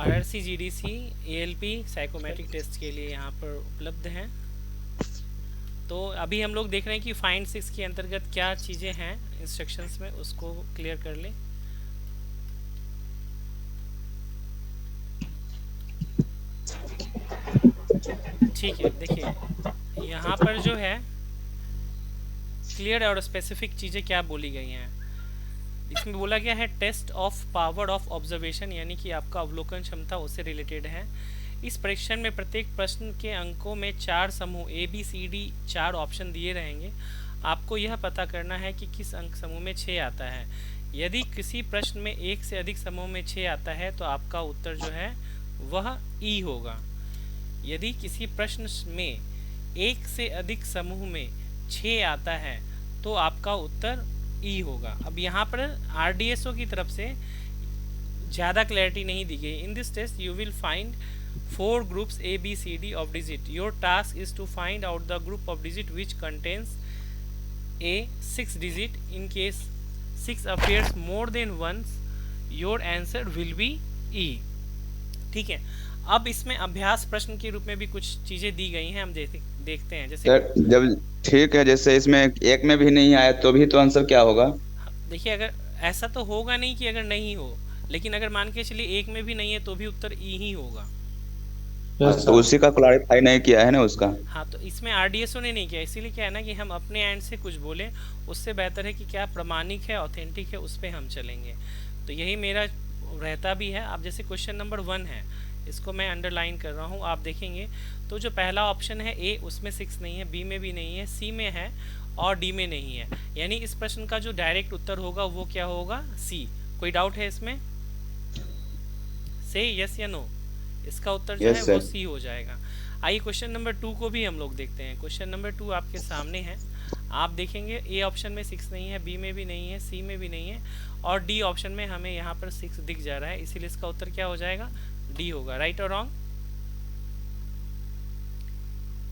RRC, GDC, ALP psychometric test के लिए यहाँ पर उपलब्ध हैं। तो अभी हम लोग देख रहे हैं कि फाइंड सिक्स के अंतर्गत क्या चीज़ें हैं इंस्ट्रक्शंस में, उसको क्लियर कर लें। ठीक है, देखिए यहाँ पर जो है क्लियर और स्पेसिफिक चीज़ें क्या बोली गई हैं। इसमें बोला गया है test of power of observation, यानी कि आपका अवलोकन क्षमता उससे रिलेटेड है। इस परीक्षण में प्रत्येक प्रश्न के अंकों में 4 समूह A B C D 4 option दिए रहेंगे। आपको यह पता करना है कि किस अंक समूह में 6 आता है। यदि किसी प्रश्न में एक से अधिक समूह में 6 आता है तो आपका उत्तर जो है वह ई होगा। यदि किसी प्रश्न में एक से अधिक समूह में 6 आता है तो आपका उत्तर ई होगा। अब यहाँ पर आरडीएसओ की तरफ से ज़्यादा क्लैरिटी नहीं दी गई। In this test you will find 4 groups A, B, C, D of digit. Your task is to find out the group of digit which contains a 6 digit. In case 6 appears more than once, your answer will be E. ठीक है, अब इसमें अभ्यास प्रश्न के रूप में भी कुछ चीज़ें दी गई हैं, हम देखते हैं। जैसे सर जब ठीक है, जैसे इसमें एक में भी नहीं आया तो भी तो आंसर क्या होगा? देखिए, अगर ऐसा तो होगा नहीं कि अगर नहीं हो, लेकिन अगर मान के चलिए एक में भी नहीं है तो भी उत्तर ई ही होगा। तो उसी का क्लैरिफाई नहीं किया है ना उसका। हाँ, तो इसमें आरडीएसओ ने नहीं किया, इसीलिए क्या है ना कि हम अपने एंड से कुछ बोलें, उससे बेहतर है कि क्या प्रमाणिक है, ऑथेंटिक है, उस पर हम चलेंगे। तो यही मेरा रहता भी है। अब जैसे क्वेश्चन नंबर 1 है, इसको मैं अंडरलाइन कर रहा हूँ, आप देखेंगे तो जो पहला ऑप्शन है ए, उसमें 6 नहीं है, बी में भी नहीं है, सी में है और डी में नहीं है। यानी इस प्रश्न का जो डायरेक्ट उत्तर होगा वो क्या होगा? सी। कोई डाउट है इसमें? से यस या नो? इसका उत्तर जो है यस वो सर। सी हो जाएगा। आइए क्वेश्चन नंबर 2 को भी हम लोग देखते हैं। क्वेश्चन नंबर 2 आपके सामने है। आप देखेंगे ए ऑप्शन में 6 नहीं है, बी में भी नहीं है, सी में भी नहीं है और डी ऑप्शन में हमें यहाँ पर 6 दिख जा रहा है, इसीलिए इसका उत्तर क्या हो जाएगा? डी होगा। राइट और रॉन्ग?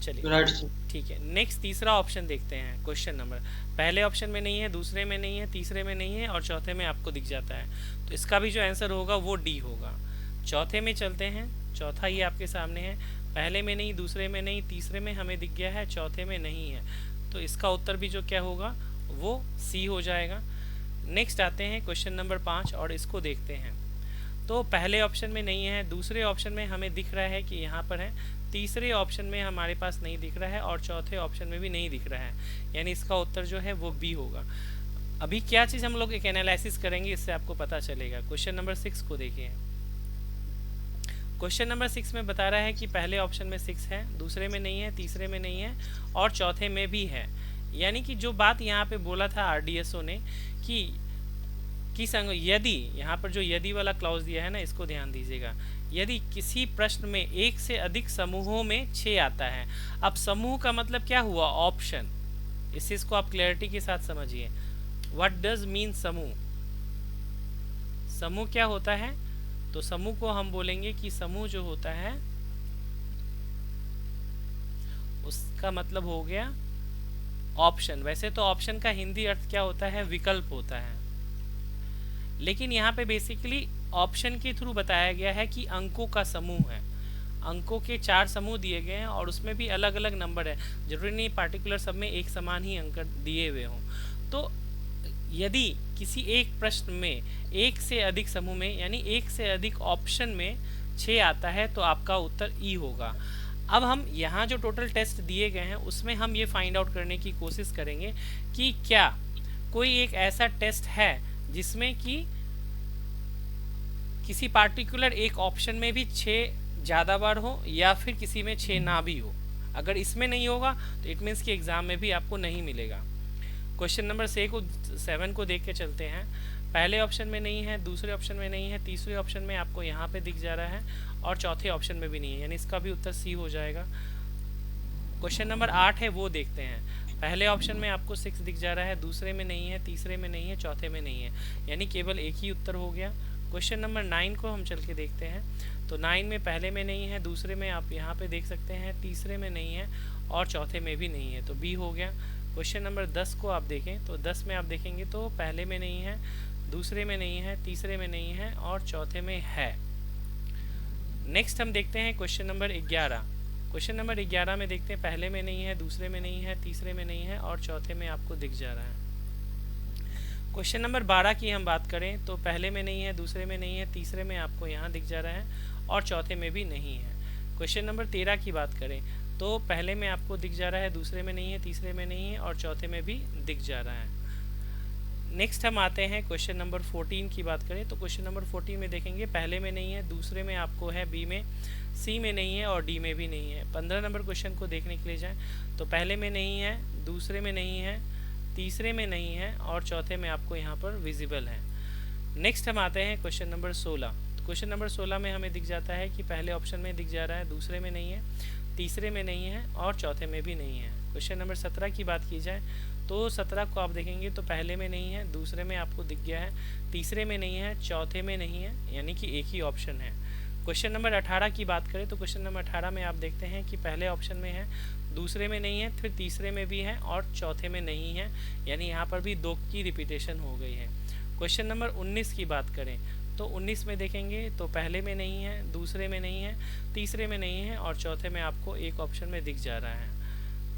चलिए राइट सर। ठीक है, नेक्स्ट तीसरा ऑप्शन देखते हैं। क्वेश्चन नंबर पहले ऑप्शन में नहीं है, दूसरे में नहीं है, तीसरे में नहीं है और चौथे में आपको दिख जाता है, तो इसका भी जो आंसर होगा वो डी होगा। चौथे में चलते हैं, चौथा ये आपके सामने है, पहले में नहीं, दूसरे में नहीं, तीसरे में हमें दिख गया है, चौथे में नहीं है, तो इसका उत्तर भी जो क्या होगा वो सी हो जाएगा। नेक्स्ट आते हैं क्वेश्चन नंबर 5 और इसको देखते हैं। तो पहले ऑप्शन में नहीं है, दूसरे ऑप्शन में हमें दिख रहा है कि यहाँ पर है, तीसरे ऑप्शन में हमारे पास नहीं दिख रहा है और चौथे ऑप्शन में भी नहीं दिख रहा है, यानी इसका उत्तर जो है वो बी होगा। अभी क्या चीज़ हम लोग एक एनालिसिस करेंगे, इससे आपको पता चलेगा। क्वेश्चन नंबर 6 को देखिए। क्वेश्चन नंबर 6 में बता रहा है कि पहले ऑप्शन में 6 है, दूसरे में नहीं है, तीसरे में नहीं है और चौथे में भी है। यानी कि जो बात यहाँ पे बोला था आरडीएसओ ने कि संग यदि, यहाँ पर जो यदि वाला क्लॉज दिया है ना, इसको ध्यान दीजिएगा। यदि किसी प्रश्न में एक से अधिक समूहों में 6 आता है। अब समूह का मतलब क्या हुआ? ऑप्शन। इस चीज़ को आप क्लैरिटी के साथ समझिए। व्हाट डज मीन समूह? समूह क्या होता है? तो समूह को हम बोलेंगे कि समूह जो होता है उसका मतलब हो गया ऑप्शन। वैसे तो ऑप्शन का हिंदी अर्थ क्या होता है? विकल्प होता है, लेकिन यहाँ पे बेसिकली ऑप्शन के थ्रू बताया गया है कि अंकों का समूह है। अंकों के 4 समूह दिए गए हैं और उसमें भी अलग अलग नंबर है, जरूरी नहीं पार्टिकुलर सब में एक समान ही अंक दिए हुए हों। तो यदि किसी एक प्रश्न में एक से अधिक समूह में, यानी एक से अधिक ऑप्शन में 6 आता है तो आपका उत्तर ई होगा। अब हम यहाँ जो टोटल टेस्ट दिए गए हैं उसमें हम ये फाइंड आउट करने की कोशिश करेंगे कि क्या कोई एक ऐसा टेस्ट है जिसमें कि किसी पार्टिकुलर एक ऑप्शन में भी 6 ज़्यादा बार हो या फिर किसी में 6 ना भी हो। अगर इसमें नहीं होगा तो इट मीन्स कि एग्ज़ाम में भी आपको नहीं मिलेगा। क्वेश्चन नंबर 7 को देख के चलते हैं। पहले ऑप्शन में नहीं है, दूसरे ऑप्शन में नहीं है, तीसरे ऑप्शन में आपको यहाँ पे दिख जा रहा है और चौथे ऑप्शन में भी नहीं है, यानी इसका भी उत्तर सी हो जाएगा। क्वेश्चन नंबर 8 है, वो देखते हैं। पहले ऑप्शन में आपको 6 दिख जा रहा है, दूसरे में नहीं है, तीसरे में नहीं है, चौथे में नहीं है, यानी केवल एक ही उत्तर हो गया। क्वेश्चन नंबर 9 को हम चल के देखते हैं। तो 9 में पहले में नहीं है, दूसरे में आप यहाँ पे देख सकते हैं, तीसरे में नहीं है और चौथे में भी नहीं है, तो बी हो गया। क्वेश्चन नंबर 10 को आप देखें तो 10 में आप देखेंगे तो पहले में नहीं है, दूसरे में नहीं है, तीसरे में नहीं है और चौथे में है। नेक्स्ट हम देखते हैं क्वेश्चन नंबर 11। क्वेश्चन नंबर 11 में देखते हैं, पहले में नहीं है, दूसरे में नहीं है, तीसरे में नहीं है और चौथे में आपको दिख जा रहा है। क्वेश्चन नंबर 12 की हम बात करें तो पहले में नहीं है, दूसरे में नहीं है, तीसरे में आपको यहाँ दिख जा रहा है और चौथे में भी नहीं है। क्वेश्चन नंबर 13 की बात करें तो पहले में आपको दिख जा रहा है, दूसरे में नहीं है, तीसरे में नहीं है और चौथे में भी दिख जा रहा है। नेक्स्ट हम आते हैं क्वेश्चन नंबर 14 की बात करें तो क्वेश्चन नंबर 14 में देखेंगे, पहले में नहीं है, दूसरे में आपको है, बी में, सी में नहीं है और डी में भी नहीं है। 15 नंबर क्वेश्चन को देखने के लिए जाएं तो पहले में नहीं है, दूसरे में नहीं है, तीसरे में नहीं है और चौथे में आपको यहाँ पर विजिबल है। नेक्स्ट हम आते हैं क्वेश्चन नंबर 16। तो क्वेश्चन नंबर 16 में हमें दिख जाता है कि पहले ऑप्शन में दिख जा रहा है, दूसरे में नहीं है, तीसरे में नहीं है और चौथे में भी नहीं है। क्वेश्चन नंबर 17 की बात की जाए तो 17 को आप देखेंगे तो पहले में नहीं है, दूसरे में आपको दिख गया है, तीसरे में नहीं है, चौथे में नहीं है, यानी कि एक ही ऑप्शन है। क्वेश्चन नंबर 18 की बात करें तो क्वेश्चन नंबर 18 में आप देखते हैं कि पहले ऑप्शन में है, दूसरे में नहीं है, फिर तीसरे में भी है और चौथे में नहीं है, यानी यहाँ पर भी 2 की रिपीटेशन हो गई है। क्वेश्चन नंबर 19 की बात करें तो 19 में देखेंगे तो पहले में नहीं है, दूसरे में नहीं है, तीसरे में नहीं है और चौथे में आपको एक ऑप्शन में दिख जा रहा है।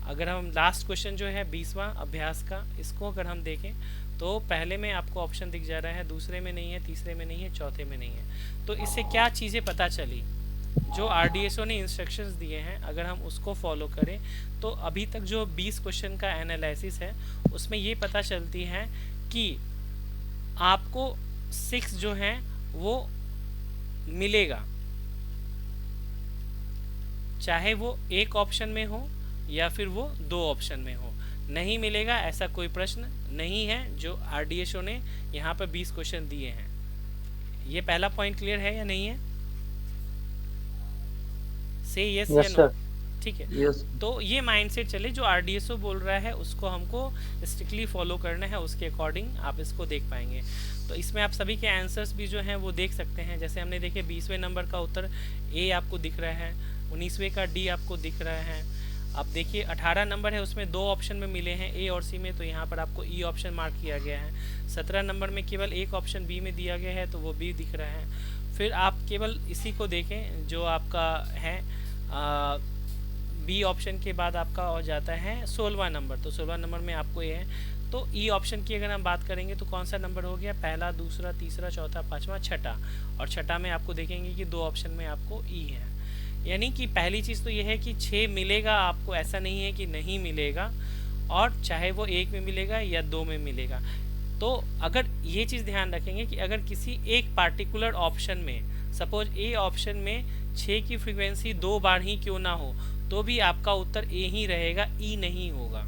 अगर हम लास्ट क्वेश्चन जो है 20वां अभ्यास का, इसको अगर हम देखें तो पहले में आपको ऑप्शन दिख जा रहा है, दूसरे में नहीं है, तीसरे में नहीं है, चौथे में नहीं है। तो इससे क्या चीज़ें पता चली, जो आरडीएसओ ने इंस्ट्रक्शंस दिए हैं अगर हम उसको फॉलो करें तो अभी तक जो 20 क्वेश्चन का एनालिसिस है उसमें ये पता चलती है कि आपको 6 जो है वो मिलेगा, चाहे वो एक ऑप्शन में हो या फिर वो 2 ऑप्शन में हो। नहीं मिलेगा ऐसा कोई प्रश्न नहीं है जो आरडीएसओ ने यहाँ पर 20 क्वेश्चन दिए हैं। ये पहला पॉइंट क्लियर है या नहीं है? से यस या नो? ठीक है, यस। तो ये माइंडसेट चले, जो आरडीएसओ बोल रहा है उसको हमको स्ट्रिक्टली फॉलो करना है, उसके अकॉर्डिंग आप इसको देख पाएंगे। तो इसमें आप सभी के आंसर्स भी जो हैं वो देख सकते हैं। जैसे हमने देखे 20वें नंबर का उत्तर ए आपको दिख रहा है, 19वें का डी आपको दिख रहा है। अब देखिए 18 नंबर है, उसमें 2 ऑप्शन में मिले हैं ए और सी में, तो यहाँ पर आपको ई ऑप्शन मार्क किया गया है। 17 नंबर में केवल एक ऑप्शन बी में दिया गया है तो वो बी दिख रहा है। फिर आप केवल इसी को देखें जो आपका है बी ऑप्शन के बाद आपका हो जाता है 16वां नंबर, तो 16वां नंबर में आपको ये है। तो ई ऑप्शन की अगर हम बात करेंगे तो कौन सा नंबर हो गया, पहला, दूसरा, तीसरा, चौथा, पाँचवा, छठा, और छठा में आपको देखेंगे कि 2 ऑप्शन में आपको ई है। यानी कि पहली चीज़ तो ये है कि 6 मिलेगा आपको, ऐसा नहीं है कि नहीं मिलेगा, और चाहे वो 1 में मिलेगा या 2 में मिलेगा। तो अगर ये चीज़ ध्यान रखेंगे कि अगर किसी एक पार्टिकुलर ऑप्शन में, सपोज ए ऑप्शन में 6 की फ्रीक्वेंसी 2 बार ही क्यों ना हो, तो भी आपका उत्तर ए ही रहेगा, ई नहीं होगा।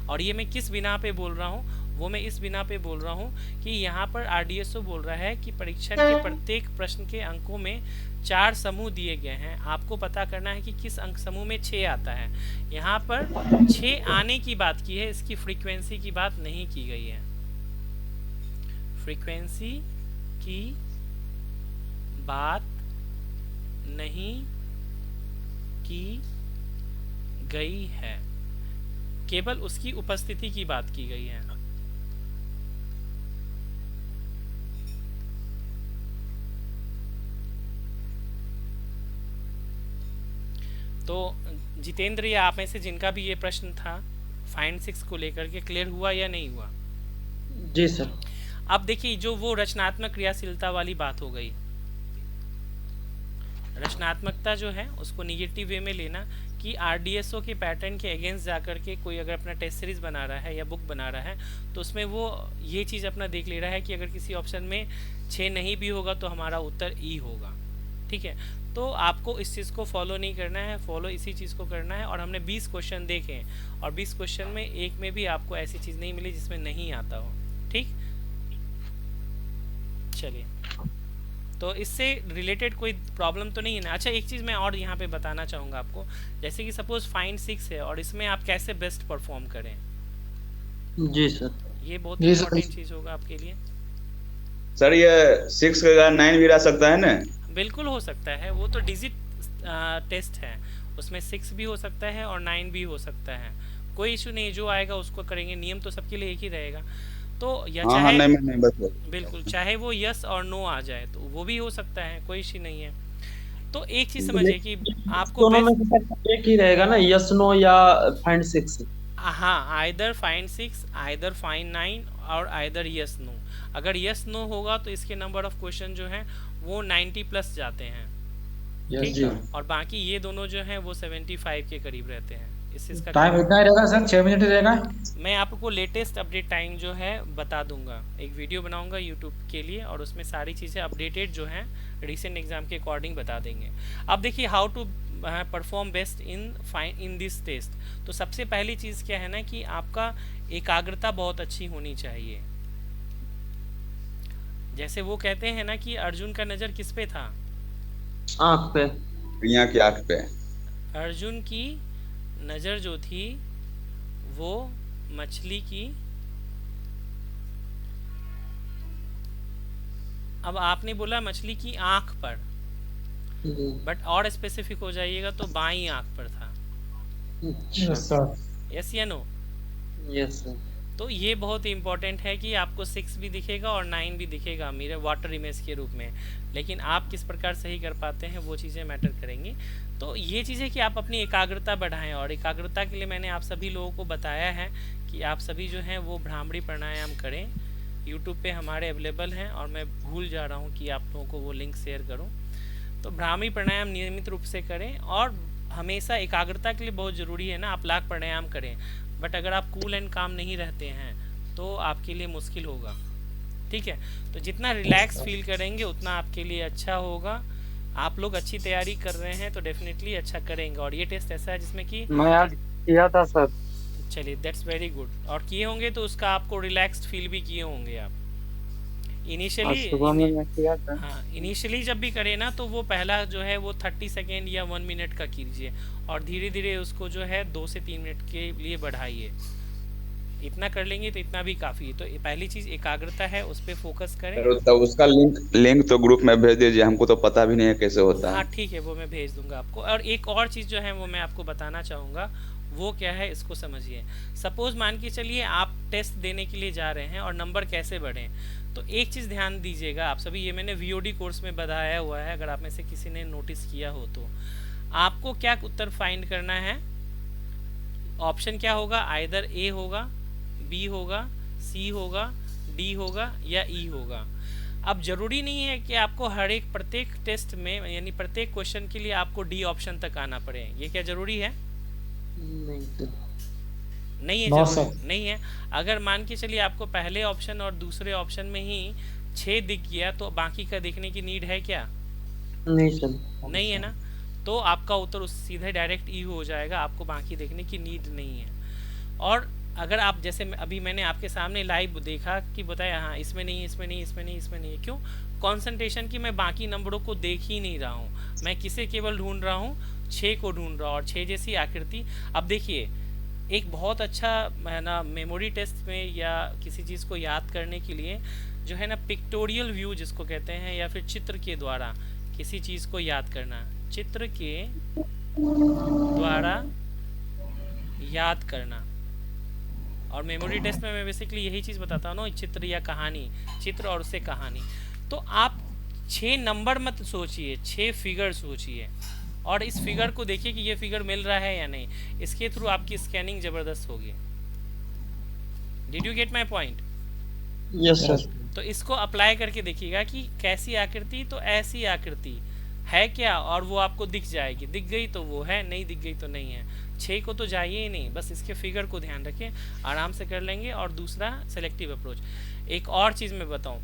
और ये मैं किस बिना पे बोल रहा हूँ, वो मैं इस बिना पे बोल रहा हूँ कि यहाँ पर आरडीएसओ बोल रहा है कि परीक्षण के प्रत्येक प्रश्न के अंकों में 4 समूह दिए गए हैं, आपको पता करना है कि किस अंक समूह में 6 आता है। यहाँ पर 6 आने की बात की है, इसकी फ्रीक्वेंसी की बात नहीं की गई है। फ्रीक्वेंसी की बात नहीं की गई है, केवल उसकी उपस्थिति की बात की गई है। तो जितेंद्र या आप में से जिनका भी ये प्रश्न था फाइंड 6 को लेकर के, क्लियर हुआ या नहीं हुआ? जी सर। अब देखिए जो वो रचनात्मक क्रियाशीलता वाली बात हो गई, रचनात्मकता जो है उसको निगेटिव वे में लेना कि आरडीएसओ के पैटर्न के अगेंस्ट जाकर के कोई अगर अपना टेस्ट सीरीज बना रहा है या बुक बना रहा है तो उसमें वो ये चीज़ अपना देख ले रहा है कि अगर किसी ऑप्शन में 6 नहीं भी होगा तो हमारा उत्तर ई होगा। ठीक है, तो आपको इस चीज़ को फॉलो नहीं करना है, फॉलो इसी चीज़ को करना है। और हमने 20 क्वेश्चन देखे और 20 क्वेश्चन में एक में भी आपको ऐसी चीज़ नहीं मिली जिसमें नहीं आता हो। ठीक, चलिए, तो इससे रिलेटेड कोई प्रॉब्लम तो नहीं है ना? अच्छा, एक चीज़ मैं और यहाँ पे बताना चाहूँगा आपको, जैसे कि सपोज फाइंड 6 है और इसमें आप कैसे बेस्ट परफॉर्म करें। जी सर। ये बहुत इम्पोर्टेंट चीज़ होगा आपके लिए। सर ये 6 के जगह 9 भी रह सकता है ना? बिल्कुल हो सकता है, वो तो डिजिट टेस्ट है, उसमें 6 भी हो सकता है और 9 भी हो सकता है, कोई इशू नहीं, जो आएगा उसको करेंगे, नियम तो सबके लिए एक ही रहेगा। तो या हाँ, चाहे नहीं, बस बिल्कुल, चाहे वो यस और नो आ जाए तो वो भी हो सकता है, कोई इशू नहीं है। तो एक चीज समझिए कि आपको दोनों में बेस्ट, से सर एक ही रहेगा ना, यस नो या फाइंड सिक्स? हाँ, आइदर फाइंड 6, आइदर फाइंड 9 और आइदर यस नो। अगर यस नो होगा तो इसके नंबर ऑफ क्वेश्चन जो हैं वो 90 प्लस जाते हैं, यस ठीक। जी सर। और बाकी ये दोनों जो हैं वो 75 के करीब रहते हैं। इस चीज़ का टाइम ख्याल, इतना ही रहेगा सर, 6 मिनट ही रहेगा? मैं आपको लेटेस्ट अपडेट टाइम जो है बता दूंगा, एक वीडियो बनाऊंगा यूट्यूब के लिए और उसमें सारी चीज़ें अपडेटेड जो हैं रिसेंट एग्जाम के अकॉर्डिंग बता देंगे। अब देखिए how to perform best in this test. तो सबसे पहली चीज़ क्या है ना कि आपका एकाग्रता बहुत अच्छी होनी चाहिए। जैसे वो कहते हैं ना कि अर्जुन का नज़र किस पे था? आँख पे। प्रिया की आंख पे। अर्जुन की नज़र जो थी वो मछली की, अब आपने बोला मछली की आंख पर, बट और स्पेसिफिक हो जाइएगा तो बाईं आंख पर था। अच्छा। Yes sir. यस या नो? Yes sir. तो ये बहुत इंपॉर्टेंट है कि आपको 6 भी दिखेगा और 9 भी दिखेगा मेरे वाटर इमेज के रूप में, लेकिन आप किस प्रकार सही कर पाते हैं वो चीज़ें मैटर करेंगी। तो ये चीज़ें कि आप अपनी एकाग्रता बढ़ाएं, और एकाग्रता के लिए मैंने आप सभी लोगों को बताया है कि आप सभी जो हैं वो भ्रामरी प्राणायाम करें। यूट्यूब पे हमारे अवेलेबल हैं और मैं भूल जा रहा हूँ कि आप लोगों को वो लिंक शेयर करूँ। तो भ्रामरी प्राणायाम नियमित रूप से करें, और हमेशा एकाग्रता के लिए बहुत ज़रूरी है ना आप लाख प्राणायाम करें, बट अगर आप कूल एंड काम नहीं रहते हैं तो आपके लिए मुश्किल होगा, ठीक है। तो जितना रिलैक्स फील करेंगे उतना आपके लिए अच्छा होगा। आप लोग अच्छी तैयारी कर रहे हैं तो डेफिनेटली अच्छा करेंगे, और ये टेस्ट ऐसा है जिसमें कि, मैं आज किया था सर। चलिए दैट्स वेरी गुड, और किए होंगे तो उसका आपको रिलैक्स्ड फील भी किए होंगे आप आज इनिशियली। सुबह में मैं किया था। हाँ, इनिशियली जब भी करें ना तो वो पहला जो है वो 30 सेकेंड या 1 मिनट का कीजिए, और धीरे धीरे उसको जो है 2 से 3 मिनट के लिए बढ़ाइए। इतना कर लेंगे तो इतना भी काफ़ी है। तो पहली चीज़ एकाग्रता है, उस पर फोकस करें। तब उसका लिंक तो ग्रुप में भेज दीजिए, हमको तो पता भी नहीं है कैसे होता हाँ है। ठीक है, वो मैं भेज दूंगा आपको। और एक और चीज़ जो है वो मैं आपको बताना चाहूँगा, वो क्या है इसको समझिए। सपोज़ मान के चलिए आप टेस्ट देने के लिए जा रहे हैं और नंबर कैसे बढ़ें, तो एक चीज़ ध्यान दीजिएगा आप सभी, ये मैंने वीओडी कोर्स में बताया हुआ है, अगर आप में से किसी ने नोटिस किया हो तो। आपको क्या उत्तर फाइंड करना है? ऑप्शन क्या होगा? आइदर ए होगा, बी होगा, सी होगा, डी होगा या ई होगा। अब जरूरी नहीं है कि आपको हर एक प्रत्येक टेस्ट में यानी प्रत्येक क्वेश्चन के लिए आपको डी ऑप्शन तक आना पड़े, ये क्या जरूरी है? नहीं सर। नहीं है, नो जरूरी सर। नहीं है। अगर मान के चलिए आपको पहले ऑप्शन और दूसरे ऑप्शन में ही 6 दिख गया तो बाकी का देखने की नीड है क्या? नहीं सर। नहीं है ना। तो आपका उत्तर उस सीधे डायरेक्ट ई हो जाएगा, आपको बाकी देखने की नीड नहीं है। और अगर आप जैसे अभी मैंने आपके सामने लाइव देखा कि बताया हाँ इसमें नहीं, इसमें नहीं, इसमें नहीं, इसमें नहीं है, क्यों? कंसंट्रेशन की मैं बाकी नंबरों को देख ही नहीं रहा हूँ, मैं किसे केवल ढूंढ रहा हूँ? 6 को ढूंढ रहा हूँ, और 6 जैसी आकृति। अब देखिए एक बहुत अच्छा है ना मेमोरी टेस्ट में या किसी चीज़ को याद करने के लिए जो है ना पिक्टोरियल व्यू जिसको कहते हैं, या फिर चित्र के द्वारा किसी चीज़ को याद करना, चित्र के द्वारा याद करना। और मेमोरी टेस्ट में मैं बेसिकली यही चीज़ बताता हूँ ना, चित्र या कहानी, चित्र और उससे कहानी। तो आप 6 नंबर मत सोचिए, 6 फिगर सोचिए, और इस फिगर को देखिए कि ये फिगर मिल रहा है या नहीं। इसके थ्रू आपकी स्कैनिंग ज़बरदस्त होगी। Did you get my point? Yes sir. तो इसको अप्लाई करके देखिएगा कि कैसी आकृति, तो ऐसी आकृति है क्या, और वो आपको दिख जाएगी। दिख गई तो वो है, नहीं दिख गई तो नहीं है। 6 को तो जाइए ही नहीं, बस इसके फिगर को ध्यान रखें, आराम से कर लेंगे। और दूसरा सेलेक्टिव अप्रोच। एक और चीज़ मैं बताऊं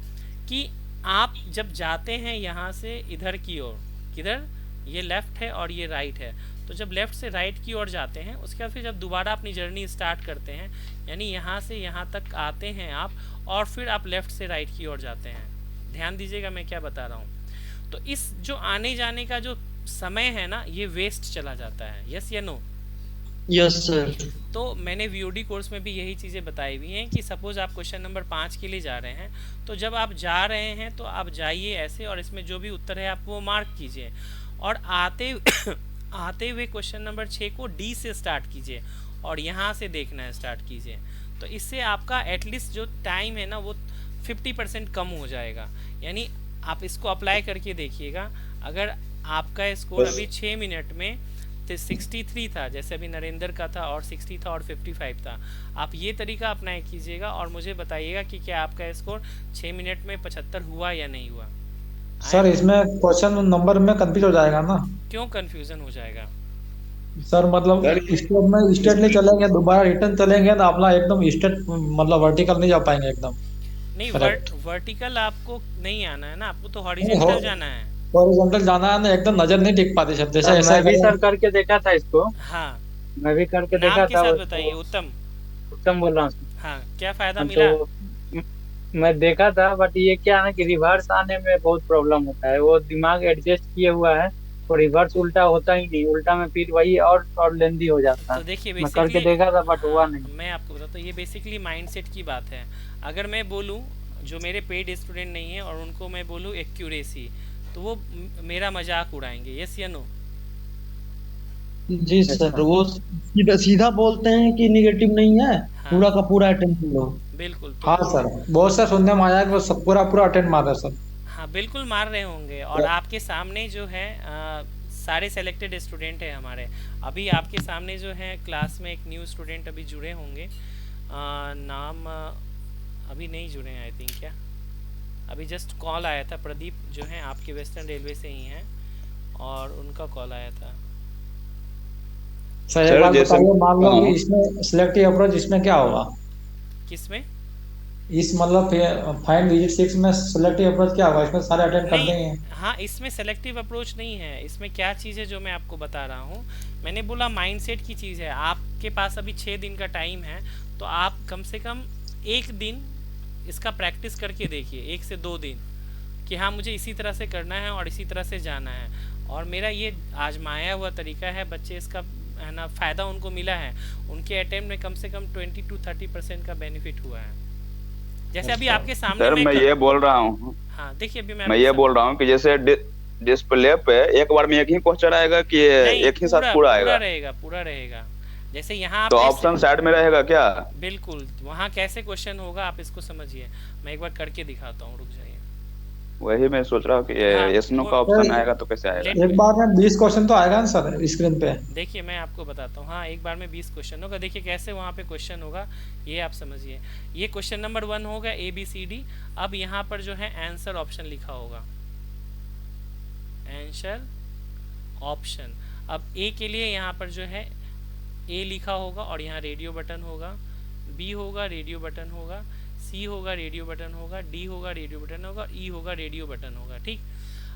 कि आप जब जाते हैं यहाँ से इधर की ओर, किधर, ये लेफ़्ट है और ये राइट है, तो जब लेफ़्ट से राइट की ओर जाते हैं उसके बाद फिर जब दोबारा अपनी जर्नी स्टार्ट करते हैं, यानी यहाँ से यहाँ तक आते हैं आप, और फिर आप लेफ़्ट से राइट की ओर जाते हैं। ध्यान दीजिएगा मैं क्या बता रहा हूँ। तो इस जो आने जाने का जो समय है ना, ये वेस्ट चला जाता है। यस या नो? Yes sir. तो मैंने वीओडी कोर्स में भी यही चीज़ें बताई हुई हैं कि सपोज़ आप क्वेश्चन नंबर 5 के लिए जा रहे हैं, तो जब आप जा रहे हैं तो आप जाइए ऐसे, और इसमें जो भी उत्तर है आप वो मार्क कीजिए, और आते हुए क्वेश्चन नंबर 6 को डी से स्टार्ट कीजिए, और यहाँ से देखना है स्टार्ट कीजिए। तो इससे आपका एटलीस्ट जो टाइम है ना वो 50% कम हो जाएगा। यानी आप इसको अप्लाई करके देखिएगा, अगर आपका स्कोर अभी 6 मिनट में 63 था, जैसे अभी नरेंद्र का था, और 60 था और 55 था, आप ये तरीका अप्लाई कीजिएगा और मुझे बताइएगा कि क्या आपका स्कोर 6 मिनट में 75 हुआ या नहीं हुआ। सर इसमें क्वेश्चन नंबर में कंफ्यूज हो जाएगा ना? क्यों कंफ्यूजन हो जाएगा? सर मतलब सर स्टेट में स्टेटली चलेंगे, दोबारा रिटर्न चलेंगे ना अपना एकदम स्टेट मतलब वर्टिकल नहीं जा पाएंगे एकदम नहीं, करेक्ट। वर्टिकल आपको नहीं आना है ना, आपको तो हॉरिजेंटल जाना है। हॉरिजॉन्टल जाना है ना, एकदम नजर नहीं टिक पाती सर, जैसे ऐसा मैं भी सर करके देखा था इसको, हाँ, मैं भी करके नाम देखा के था साथ उसको। बताइए। उत्तम। उत्तम बोल रहा हूँ। हाँ, क्या फायदा मिला? तो मैं देखा था, बट ये क्या है ना कि रिवर्स आने में बहुत प्रॉब्लम होता है, वो दिमाग एडजस्ट किए हुआ है, तो रिवर्स उल्टा होता ही नहीं, उल्टा में फिर वही और लेंदी हो जाता है। तो देखिए मैं करके बेसिकली, देखा था बट हुआ हाँ, नहीं। मैं आपको बताता हूँ, ये बेसिकली माइंडसेट की बात है। अगर मैं बोलूँ जो मेरे पेड स्टूडेंट नहीं है और उनको मैं बोलूँ एक्यूरेसी, तो वो मेरा मजाक उड़ाएंगे। यस या नो? जी सर, वो सीधा सीधा बोलते हैं कि निगेटिव नहीं है, हाँ, पूरा का पूरा अटेम्प्ट लो। बिल्कुल। तो हाँ सर, बहुत सर सुनने में आया कि वो सब पूरा पूरा अटेंड मार रहे हैं सर। हाँ, बिल्कुल मार रहे होंगे। और आपके सामने जो है सारे सेलेक्टेड स्टूडेंट हैं हमारे। अभी आपके सामने जो है क्लास में एक न्यू स्टूडेंट अभी जुड़े होंगे, नाम अभी नहीं जुड़े हैं आई थिंक। क्या अभी जस्ट कॉल आया था, प्रदीप जो है आपके वेस्टर्न रेलवे से ही हैं, और उनका कॉल आया था। सर एक सर बात जैसे बताइए, मान लो हाँ, कि इसमें सिलेक्टिव अप्रोच इसमें क्या होगा? किसमें? इस मतलब फाइंड डिजिट 6 में सिलेक्टिव अप्रोच क्या होगा? इसमें सारे अटेंड कर नहीं, देंगे? हाँ, इसमें सेलेक्टिव अप्रोच नहीं है। इसमें क्या चीज़ है जो मैं आपको बता रहा हूँ, मैंने बोला माइंडसेट की चीज़ है। आपके पास अभी 6 दिन का टाइम है, तो आप कम से कम एक दिन इसका प्रैक्टिस करके देखिए, 1 से 2 दिन, कि हाँ मुझे इसी तरह से करना है और इसी तरह से जाना है। और मेरा ये आजमाया हुआ तरीका है, बच्चे इसका है ना फ़ायदा उनको मिला है। उनके अटेम्प्ट में कम से कम 20 to 30% का बेनिफिट हुआ है। जैसे अभी आपके सामने सर मैं ये बोल रहा हूँ, हाँ, देखिए अभी मैं मैं आपके ये बोल रहा हूँ कि जैसे डिस्प्ले पे एक बार में एक ही क्वेश्चन आएगा कि नहीं, एक ही साथ पूरा पूरा आएगा? रहेगा, पूरा रहेगा। जैसे यहाँ तो आप ऑप्शन साइड में रहेगा क्या? बिल्कुल, वहाँ कैसे क्वेश्चन होगा आप इसको समझिए। मैं एक बार करके दिखाता हूँ, रुक जाइए। वही मैं सोच रहा हूँ कि हाँ, यस नो का सर ऑप्शन आएगा तो कैसे आएगा? लेट एक बार में 20 क्वेश्चन तो आएगा ना सर स्क्रीन पे? देखिए मैं आपको बताता हूँ। हाँ, एक बार में 20 क्वेश्चन होगा। देखिए कैसे वहाँ पे क्वेश्चन होगा, ये आप समझिए। ये क्वेश्चन नंबर 1 होगा ABCD। अब यहाँ पर जो है आंसर ऑप्शन लिखा होगा, आंसर ऑप्शन। अब ए के लिए यहाँ पर जो है ए लिखा होगा और यहाँ रेडियो बटन होगा, बी होगा रेडियो बटन होगा, सी होगा रेडियो बटन होगा, डी होगा रेडियो बटन होगा, ई होगा रेडियो बटन होगा। ठीक,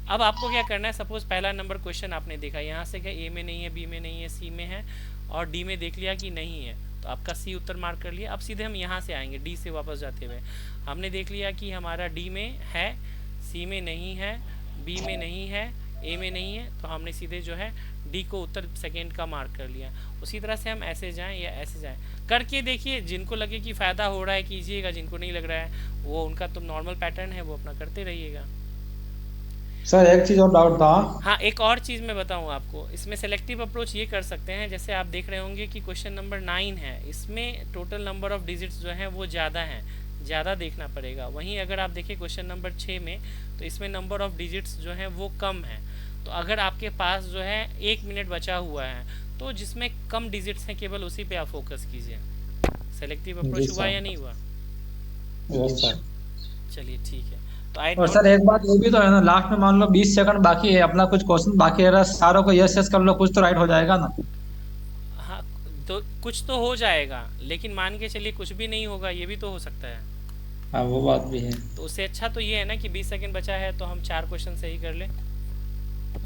अब आपको क्या करना है, सपोज पहला नंबर क्वेश्चन आपने देखा, यहाँ से क्या ए में नहीं है, बी में नहीं है, सी में है और डी में देख लिया कि नहीं है, तो आपका सी उत्तर मार्क कर लिया। अब सीधे हम यहाँ से आएंगे डी से वापस जाते हुए। हमने देख लिया कि हमारा डी में है, सी में नहीं है, बी में नहीं है, ए में नहीं है, तो हमने सीधे जो है डी को उत्तर सेकेंड का मार्क कर लिया। उसी तरह से हम ऐसे जाएं या ऐसे जाएं, करके देखिए। जिनको लगे कि फ़ायदा हो रहा है कीजिएगा, जिनको नहीं लग रहा है वो उनका तो नॉर्मल पैटर्न है, वो अपना करते रहिएगा। सर एक चीज और डाउट था। हाँ, एक और चीज़ मैं बताऊँ आपको, इसमें सेलेक्टिव अप्रोच ये कर सकते हैं। जैसे आप देख रहे होंगे कि क्वेश्चन नंबर 9 है, इसमें टोटल नंबर ऑफ डिजिट्स जो हैं वो ज़्यादा हैं, ज़्यादा देखना पड़ेगा। वहीं अगर आप देखें क्वेश्चन नंबर 6 में, तो इसमें नंबर ऑफ डिजिट्स जो हैं वो कम है। तो अगर आपके पास जो है 1 मिनट बचा हुआ है, तो जिसमें कम डिजिट्स हैं केवल उसी पे आप फोकस कीजिए। सेलेक्टिव अप्रोच हुआ या नहीं हुआ? Yes sir. चलिए ठीक है। तो आई और सर एक बात ये भी तो है ना, लास्ट में मान लो 20 सेकंड बाकी है, अपना कुछ क्वेश्चन बाकी है, सारों को यस यस कर लो, कुछ तो राइट हो जाएगा ना? हाँ, तो कुछ तो हो जाएगा, लेकिन मान के चलिए कुछ भी नहीं होगा, ये भी तो हो सकता है। हाँ वो बात भी है। तो उससे अच्छा तो ये है ना कि 20 सेकंड बचा है तो हम 4 क्वेश्चन सही कर लें।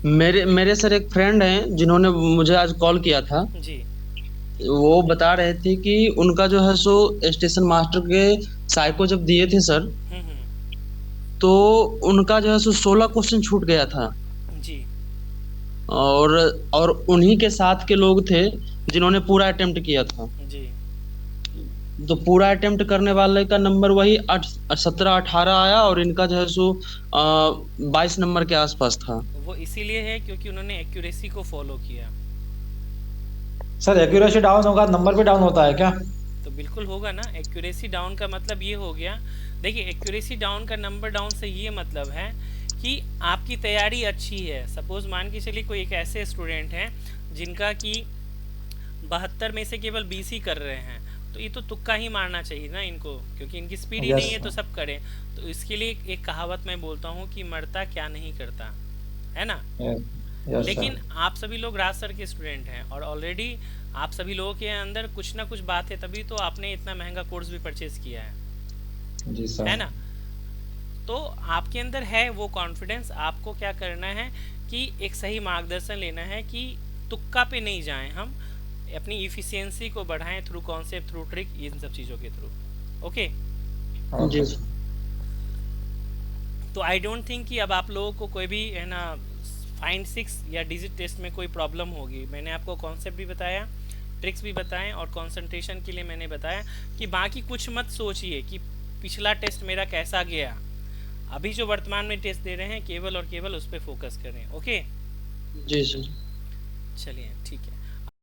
मेरे मेरे सर एक फ्रेंड हैं जिन्होंने मुझे आज कॉल किया था। जी। वो बता रहे थे कि उनका जो है सो स्टेशन मास्टर के साइको जब दिए थे सर, तो उनका जो है सो 16 क्वेश्चन छूट गया था। जी। और उन्हीं के साथ के लोग थे जिन्होंने पूरा अटेम्प्ट किया था। जी। तो पूरा अटेम्प्ट करने वाले का नंबर वही 17-18 आया और इनका जो है सो 22 नंबर के आसपास था। वो इसीलिए है क्योंकि उन्होंने एक्यूरेसी को फॉलो किया। सर एक्यूरेसी डाउन होगा, नंबर भी डाउन होता है क्या? तो बिल्कुल होगा ना। एक्यूरेसी डाउन का मतलब ये हो गया, देखिए एक्यूरेसी डाउन का नंबर डाउन से ये मतलब है कि आपकी तैयारी अच्छी है। सपोज मान के चलिए कोई एक ऐसे स्टूडेंट हैं जिनका कि 72 में से केवल 20 ही कर रहे हैं, तो ये तो तुक्का ही मारना चाहिए ना इनको, क्योंकि इनकी स्पीड ही नहीं है तो सब करें। तो इसके लिए एक कहावत मैं बोलता हूँ कि मरता क्या नहीं करता, है ना। लेकिन आप सभी लोग राज सर के स्टूडेंट हैं और ऑलरेडी आप सभी लोगों के अंदर कुछ ना कुछ बात है, तभी तो आपने इतना महंगा कोर्स भी परचेज किया है, जी सर। है ना। तो आपके अंदर है वो कॉन्फिडेंस। आपको क्या करना है कि एक सही मार्गदर्शन लेना है कि तुक्का पे नहीं जाएं, हम अपनी इफिशियंसी को बढ़ाएं थ्रू कॉन्सेप्ट, थ्रू ट्रिक, इन सब चीज़ों के थ्रू। ओके, जी तो आई डोंट थिंक कि अब आप लोगों को कोई भी है ना फाइंड 6 या डिजिट टेस्ट में कोई प्रॉब्लम होगी। मैंने आपको कॉन्सेप्ट भी बताया, ट्रिक्स भी बताएं और कंसंट्रेशन के लिए मैंने बताया कि बाकी कुछ मत सोचिए कि पिछला टेस्ट मेरा कैसा गया। अभी जो वर्तमान में टेस्ट दे रहे हैं केवल और केवल उस पर फोकस करें। ओके जी सर। चलिए ठीक है।